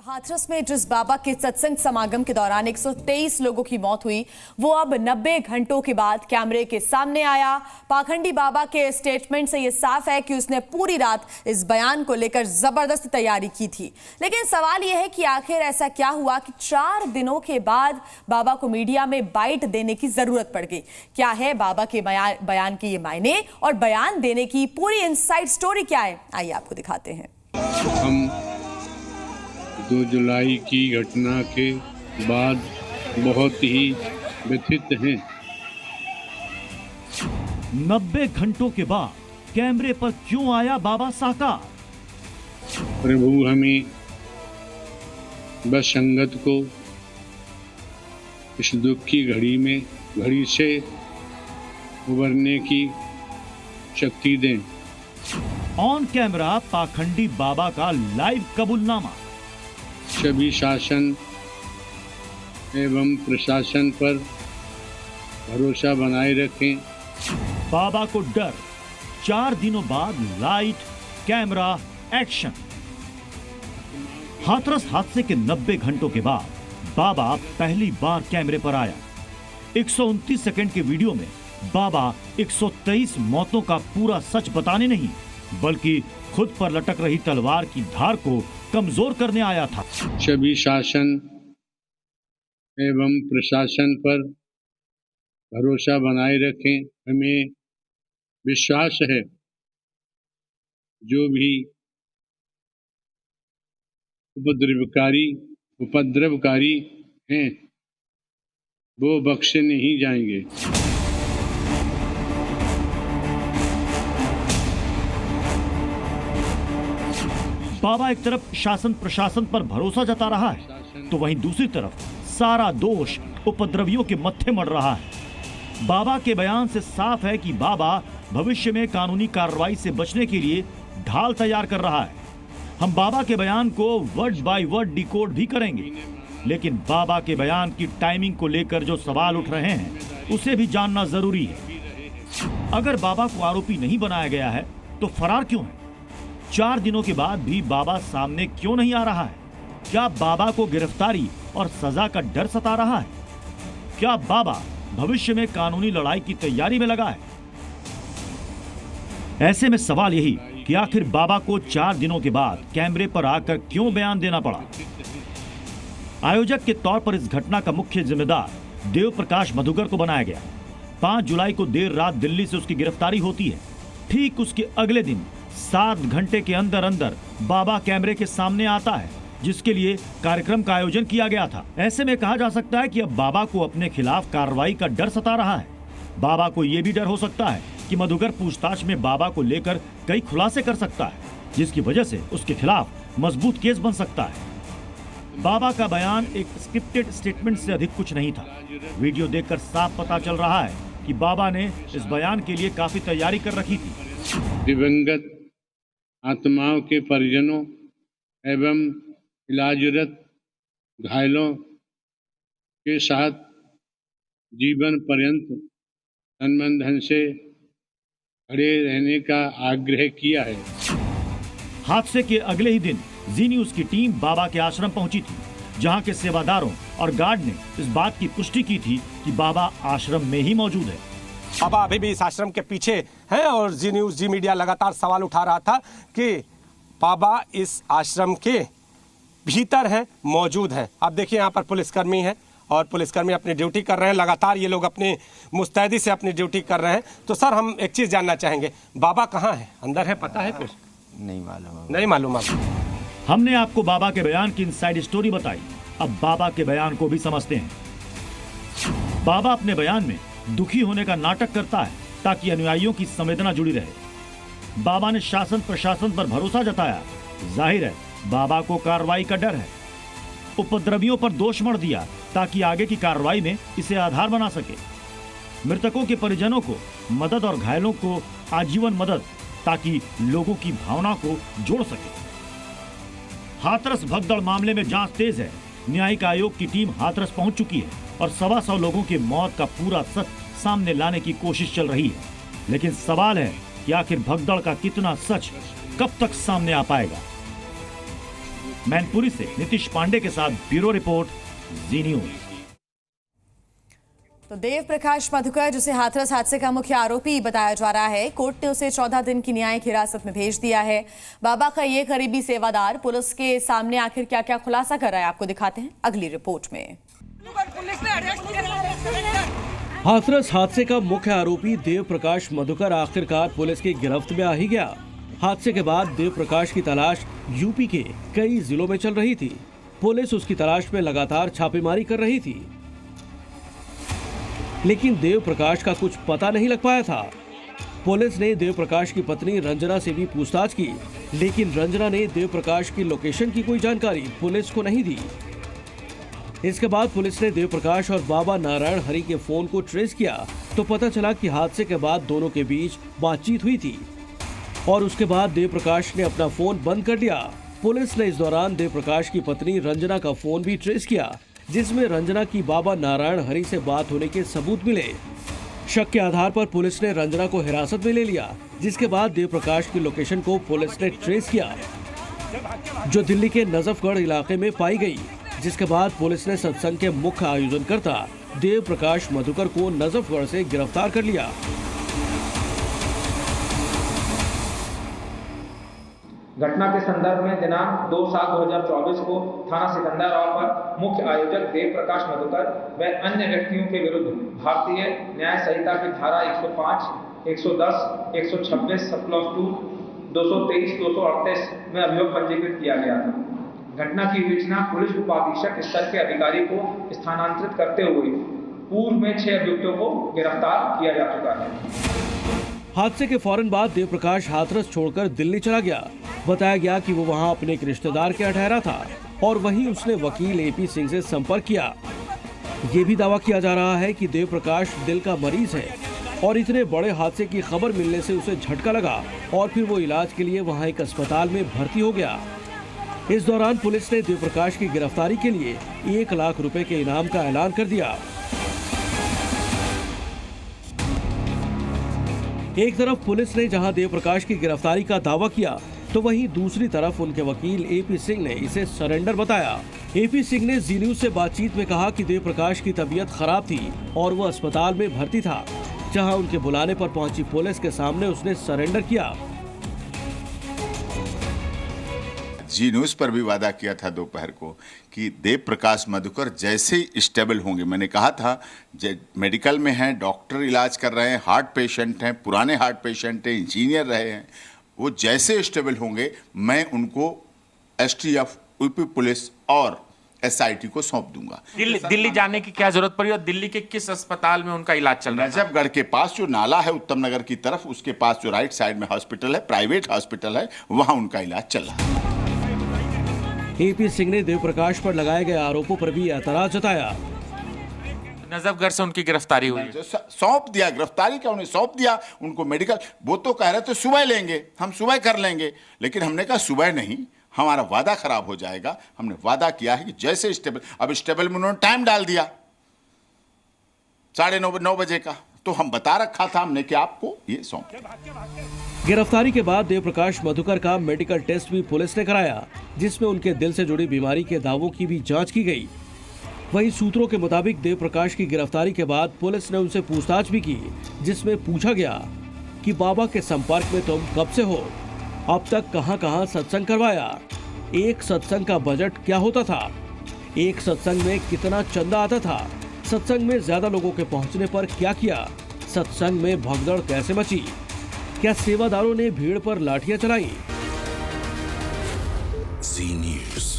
हाथरस में जिस बाबा के सत्संग समागम के दौरान 123 लोगों की मौत हुई, वो अब 90 घंटों के बाद कैमरे के सामने आया। पाखंडी बाबा के स्टेटमेंट से ये साफ है कि उसने पूरी रात इस बयान को लेकर जबरदस्त तैयारी की थी। लेकिन सवाल यह है कि आखिर ऐसा क्या हुआ कि 4 दिनों के बाद बाबा को मीडिया में बाइट देने की जरूरत पड़ गई। क्या है बाबा के बयान के ये मायने और बयान देने की पूरी इनसाइड स्टोरी क्या है, आइए आपको दिखाते हैं। हम 2 जुलाई की घटना के बाद बहुत ही व्यथित हैं। 90 घंटों के बाद कैमरे पर क्यों आया बाबा साकार? प्रभु हमें बस संगत को इस दुख की घड़ी से उबरने की शक्ति दें। ऑन कैमरा पाखंडी बाबा का लाइव कबूलनामा। सभी शासन एवं प्रशासन पर भरोसा बनाए रखें। बाबा को डर, 4 दिनों बाद लाइट कैमरा एक्शन। हाथरस हादसे के 90 घंटों के बाद बाबा पहली बार कैमरे पर आया। 129 सेकंड के वीडियो में बाबा 123 मौतों का पूरा सच बताने नहीं, बल्कि खुद पर लटक रही तलवार की धार को कमजोर करने आया था। सभी शासन एवं प्रशासन पर भरोसा बनाए रखें। हमें विश्वास है जो भी उपद्रवकारी हैं वो बख्शे नहीं जाएंगे। बाबा एक तरफ शासन प्रशासन पर भरोसा जता रहा है, तो वहीं दूसरी तरफ सारा दोष उपद्रवियों के मत्थे मढ़ रहा है। बाबा के बयान से साफ है कि बाबा भविष्य में कानूनी कार्रवाई से बचने के लिए ढाल तैयार कर रहा है। हम बाबा के बयान को वर्ड बाय वर्ड डिकोड भी करेंगे, लेकिन बाबा के बयान की टाइमिंग को लेकर जो सवाल उठ रहे हैं उसे भी जानना जरूरी है। अगर बाबा को आरोपी नहीं बनाया गया है तो फरार क्यों है? 4 दिनों के बाद भी बाबा सामने क्यों नहीं आ रहा है? क्या बाबा को गिरफ्तारी और सजा का डर सता रहा है? क्या बाबा भविष्य में कानूनी लड़ाई की तैयारी में लगा है? ऐसे में सवाल यही कि आखिर बाबा को 4 दिनों के बाद कैमरे पर आकर क्यों बयान देना पड़ा? आयोजक के तौर पर इस घटना का मुख्य जिम्मेदार देव प्रकाश मधुकर को बनाया गया। 5 जुलाई को देर रात दिल्ली से उसकी गिरफ्तारी होती है। ठीक उसके अगले दिन 7 घंटे के अंदर अंदर बाबा कैमरे के सामने आता है, जिसके लिए कार्यक्रम का आयोजन किया गया था। ऐसे में कहा जा सकता है कि अब बाबा को अपने खिलाफ कार्रवाई का डर सता रहा है। बाबा को यह भी डर हो सकता है कि मधुकर पूछताछ में बाबा को लेकर कई खुलासे कर सकता है, जिसकी वजह से उसके खिलाफ मजबूत केस बन सकता है। बाबा का बयान एक स्क्रिप्टेड स्टेटमेंट से अधिक कुछ नहीं था। वीडियो देखकर साफ पता चल रहा है कि बाबा ने इस बयान के लिए काफी तैयारी कर रखी थी। दिवंगत आत्माओं के परिजनों एवं इलाजरत घायलों के साथ जीवन पर्यंत तन धन से खड़े रहने का आग्रह किया है। हादसे के अगले ही दिन जी न्यूज की टीम बाबा के आश्रम पहुंची थी, जहां के सेवादारों और गार्ड ने इस बात की पुष्टि की थी कि बाबा आश्रम में ही मौजूद है। बाबा अभी भी इस आश्रम के पीछे है और जी न्यूज जी मीडिया लगातार सवाल उठा रहा था कि बाबा इस आश्रम के भीतर है, मौजूद है। आप देखिए यहाँ पर पुलिसकर्मी है और पुलिसकर्मी अपनी ड्यूटी कर रहे हैं। लगातार ये लोग अपनी मुस्तैदी से अपनी ड्यूटी कर रहे हैं। तो सर हम एक चीज जानना चाहेंगे, बाबा कहाँ है? अंदर है? पता है कुछ? नहीं मालूम आपको? हमने आपको बाबा के बयान की इनसाइड स्टोरी बताई। अब बाबा के बयान को भी समझते हैं। बाबा अपने बयान में दुखी होने का नाटक करता है ताकि अनुयायियों की संवेदना जुड़ी रहे। बाबा ने शासन प्रशासन पर भरोसा जताया। जाहिर है बाबा को कार्रवाई का डर है। उपद्रवियों पर दोष मढ़ दिया ताकि आगे की कार्रवाई में इसे आधार बना सके। मृतकों के परिजनों को मदद और घायलों को आजीवन मदद, ताकि लोगों की भावना को जोड़ सके। हाथरस भगदड़ मामले में जांच तेज है। न्यायिक आयोग की टीम हाथरस पहुंच चुकी है और 125 लोगों की मौत का पूरा सच सामने लाने की कोशिश चल रही है। लेकिन सवाल है कि आखिर भगदड़ का कितना सच कब तक सामने आ पाएगा। मैनपुरी से नीतीश पांडे के साथ ब्यूरो रिपोर्ट, जी न्यूज। तो देव प्रकाश मधुकर, जिसे हाथरस हादसे का मुख्य आरोपी बताया जा रहा है, कोर्ट ने उसे 14 दिन की न्यायिक हिरासत में भेज दिया है। बाबा का ये करीबी सेवादार पुलिस के सामने आखिर क्या क्या खुलासा कर रहा है, आपको दिखाते हैं अगली रिपोर्ट में। हाथरस हादसे का मुख्य आरोपी देव प्रकाश मधुकर आखिरकार पुलिस की गिरफ्त में आ ही गया। हादसे के बाद देव प्रकाश की तलाश यूपी के कई जिलों में चल रही थी। पुलिस उसकी तलाश में लगातार छापेमारी कर रही थी, लेकिन देव प्रकाश का कुछ पता नहीं लग पाया था। पुलिस ने देव प्रकाश की पत्नी रंजना से भी पूछताछ की, लेकिन रंजना ने देव प्रकाश की लोकेशन की कोई जानकारी पुलिस को नहीं दी। इसके बाद पुलिस ने देव प्रकाश और बाबा नारायण हरि के फोन को ट्रेस किया तो पता चला कि हादसे के बाद दोनों के बीच बातचीत हुई थी और उसके बाद देव प्रकाश ने अपना फोन बंद कर दिया। पुलिस ने इस दौरान देव प्रकाश की पत्नी रंजना का फोन भी ट्रेस किया, जिसमें रंजना की बाबा नारायण हरि से बात होने के सबूत मिले। शक के आधार पर पुलिस ने रंजना को हिरासत में ले लिया, जिसके बाद देव प्रकाश की लोकेशन को पुलिस ने ट्रेस किया, जो दिल्ली के नजफगढ़ इलाके में पाई गई। जिसके बाद पुलिस ने सत्संग के मुख्य आयोजनकर्ता देव प्रकाश मधुकर को नजफगढ़ से गिरफ्तार कर लिया। घटना के संदर्भ में दिनांक 2/7/2024 को थाना सिकंदराबाद पर मुख्य आयोजक देव प्रकाश मधुकर व अन्य व्यक्तियों के विरुद्ध भारतीय न्याय संहिता की धारा 105, 110, 126 सब-क्लॉज 2, 223, 238 में अभियोग पंजीकृत किया गया था। घटना की विवेचना पुलिस उपाधीक्षक स्तर के अधिकारी को स्थानांतरित करते हुए पूर्व में 6 अभियुक्तों को गिरफ्तार किया जा चुका है। हादसे के फौरन बाद देव प्रकाश हाथरस छोड़कर दिल्ली चला गया। बताया गया कि वो वहां अपने एक रिश्तेदार के यहाँ ठहरा था और वहीं उसने वकील AP सिंह से संपर्क किया। ये भी दावा किया जा रहा है कि देव प्रकाश दिल का मरीज है और इतने बड़े हादसे की खबर मिलने से उसे झटका लगा और फिर वो इलाज के लिए वहां एक अस्पताल में भर्ती हो गया। इस दौरान पुलिस ने देव प्रकाश की गिरफ्तारी के लिए 1 लाख रुपए के इनाम का ऐलान कर दिया। एक तरफ पुलिस ने जहां देव प्रकाश की गिरफ्तारी का दावा किया तो वहीं दूसरी तरफ उनके वकील AP सिंह ने इसे सरेंडर बताया। AP सिंह ने जी न्यूज से बातचीत में कहा कि देव प्रकाश की तबीयत खराब थी और वो अस्पताल में भर्ती था, जहां उनके बुलाने पर पहुंची पुलिस के सामने उसने सरेंडर किया। जी न्यूज पर भी वादा किया था दोपहर को कि देव प्रकाश मधुकर जैसे ही स्टेबल होंगे, मैंने कहा था मेडिकल में हैं, डॉक्टर इलाज कर रहे हैं, हार्ट पेशेंट हैं, पुराने हार्ट पेशेंट हैं, इंजीनियर रहे हैं, वो जैसे स्टेबल होंगे मैं उनको STF, यूपी पुलिस और SIT को सौंप दूंगा। दिल्ली जाने की क्या जरूरत पड़ी और दिल्ली के किस अस्पताल में उनका इलाज चल रहा है? नजफगढ़ के पास जो नाला है उत्तम नगर की तरफ, उसके पास जो राइट साइड में हॉस्पिटल है, प्राइवेट हॉस्पिटल है, वहां उनका इलाज चल रहा है। AP सिंह ने देव प्रकाश पर लगाए गए आरोपों पर भी एतराज जताया। नजफगढ़ से उनकी गिरफ्तारी हुई, सौंप दिया, गिरफ्तारी क्या, उन्हें सौंप दिया उनको मेडिकल। वो तो कह रहे थे सुबह लेंगे, हम सुबह कर लेंगे, लेकिन हमने कहा सुबह नहीं, हमारा वादा खराब हो जाएगा। हमने वादा किया है कि जैसे स्टेबल, अब स्टेबल में उन्होंने टाइम डाल दिया 9:30 बजे का, तो हम बता रखा था हमने कि आपको ये सौंप। गिरफ्तारी के बाद देव प्रकाश मधुकर का मेडिकल टेस्ट भी पुलिस ने कराया, जिसमें उनके दिल से जुड़ी बीमारी के दावों की भी जांच की गई। वहीं सूत्रों के मुताबिक देव प्रकाश की गिरफ्तारी के बाद पुलिस ने उनसे पूछताछ भी की, जिसमें पूछा गया कि बाबा के संपर्क में तुम कब से हो, अब तक कहां-कहां सत्संग करवाया, एक सत्संग का बजट क्या होता था, एक सत्संग में कितना चंदा आता था, सत्संग में ज्यादा लोगों के पहुंचने पर क्या किया, सत्संग में भगदड़ कैसे मची, क्या सेवादारों ने भीड़ पर लाठियां चलाई। जी न्यूज।